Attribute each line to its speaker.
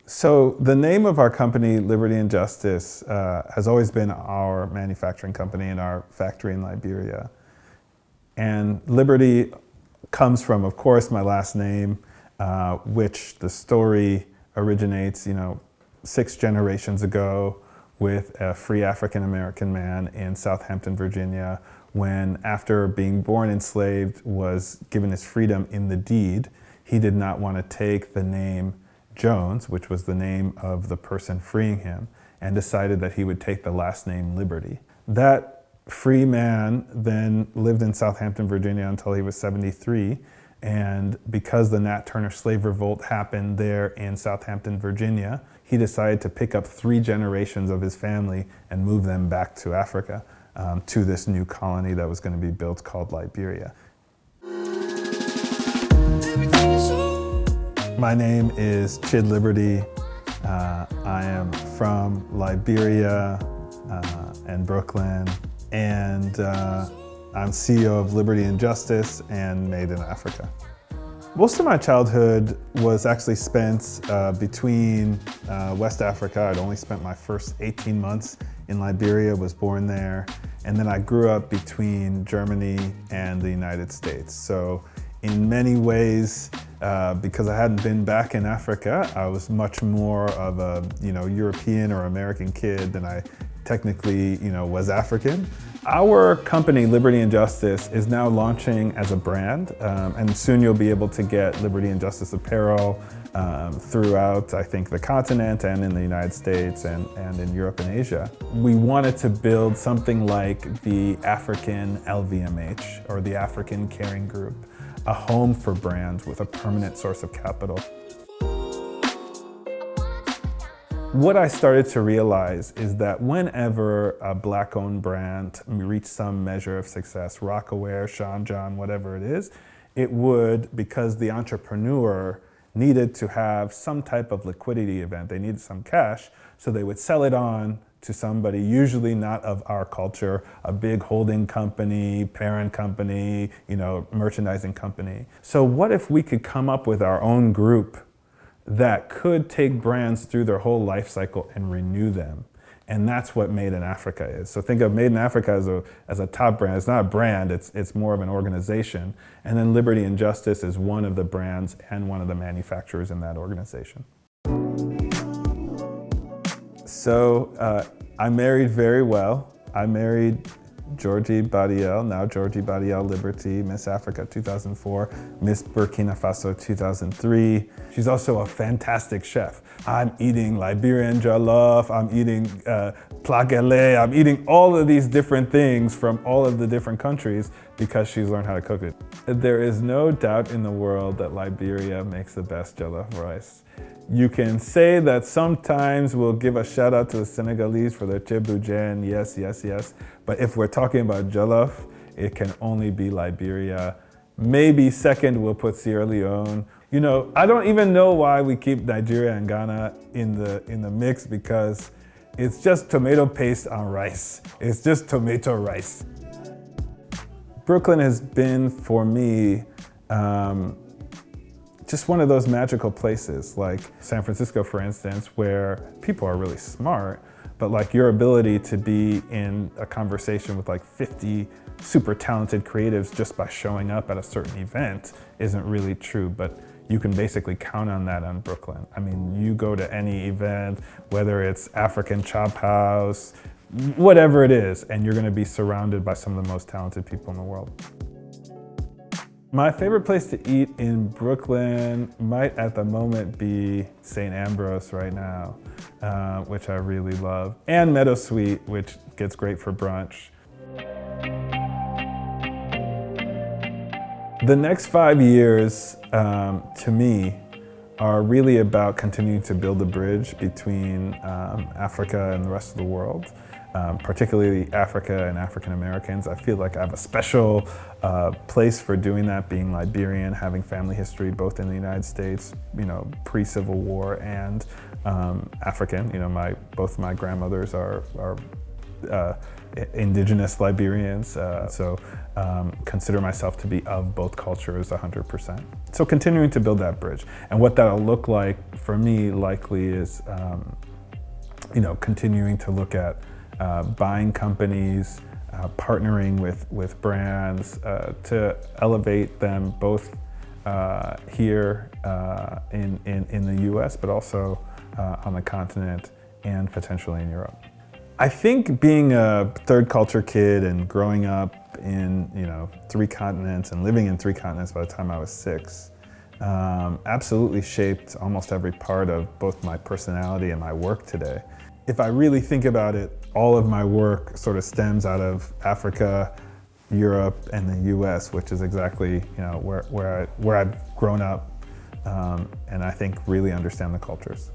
Speaker 1: So the name of our company, Liberty and Justice, has always been our manufacturing company in our factory in Liberia. And Liberty comes from, of course, my last name, which the story originates, 6 generations ago with a free African-American man in Southampton, Virginia, when after being born enslaved was given his freedom in the deed, he did not want to take the name Jones, which was the name of the person freeing him, and decided that he would take the last name Liberty. That free man then lived in Southampton, Virginia until he was 73, and because the Nat Turner slave revolt happened there in Southampton, Virginia, he decided to pick up 3 generations of his family and move them back to Africa, to this new colony that was going to be built called Liberia. My name is Chid Liberty. I am from Liberia and Brooklyn, and I'm CEO of Liberty and Justice and Made in Africa. Most of my childhood was actually spent between West Africa. I'd only spent my first 18 months in Liberia, was born there, and then I grew up between Germany and the United States. So in many ways, because I hadn't been back in Africa, I was much more of a European or American kid than I technically was African. Our company, Liberty and Justice, is now launching as a brand, and soon you'll be able to get Liberty and Justice apparel throughout, I think, the continent and in the United States and in Europe and Asia. We wanted to build something like the African LVMH or the African Caring Group, a home for brands with a permanent source of capital. What I started to realize is that whenever a Black-owned brand reached some measure of success, Rockaware, Sean John, whatever it is, it would, because the entrepreneur needed to have some type of liquidity event, they needed some cash, so they would sell it on to somebody, usually not of our culture, a big holding company, parent company, merchandising company. So what if we could come up with our own group that could take brands through their whole life cycle and renew them? And that's what Made in Africa is. So think of Made in Africa as a top brand. It's not a brand, it's more of an organization. And then Liberty and Justice is one of the brands and one of the manufacturers in that organization. So I married very well. I married Georgie Badiel, now Georgie Badiel Liberty, Miss Africa 2004, Miss Burkina Faso 2003. She's also a fantastic chef. I'm eating Liberian jollof, I'm eating plakele, I'm eating all of these different things from all of the different countries because she's learned how to cook it. There is no doubt in the world that Liberia makes the best jollof rice. You can say that sometimes we'll give a shout out to the Senegalese for their chebujen, yes, yes, yes. But if we're talking about jollof, it can only be Liberia. Maybe second we'll put Sierra Leone. I don't even know why we keep Nigeria and Ghana in the mix, because it's just tomato paste on rice. It's just tomato rice. Brooklyn has been, for me, just one of those magical places, like San Francisco, for instance, where people are really smart, but like your ability to be in a conversation with like 50 super talented creatives just by showing up at a certain event isn't really true, but you can basically count on that on Brooklyn. I mean, you go to any event, whether it's African Chop House, whatever it is, and you're gonna be surrounded by some of the most talented people in the world. My favorite place to eat in Brooklyn might at the moment be St. Ambrose right now, which I really love, and Meadow Sweet, which gets great for brunch. The next 5 years, to me, are really about continuing to build a bridge between Africa and the rest of the world. Particularly Africa and African Americans. I feel like I have a special place for doing that, being Liberian, having family history both in the United States, pre-Civil War, and African. Both my grandmothers are indigenous Liberians. So consider myself to be of both cultures 100%. So continuing to build that bridge. And what that'll look like for me likely is, continuing to look at buying companies, partnering with brands to elevate them both here in the US, but also on the continent and potentially in Europe. I think being a third culture kid and growing up in 3 continents and living in 3 continents by the time I was 6 absolutely shaped almost every part of both my personality and my work today. If I really think about it, all of my work sort of stems out of Africa, Europe, and the US, which is exactly where I've grown up and I think really understand the cultures.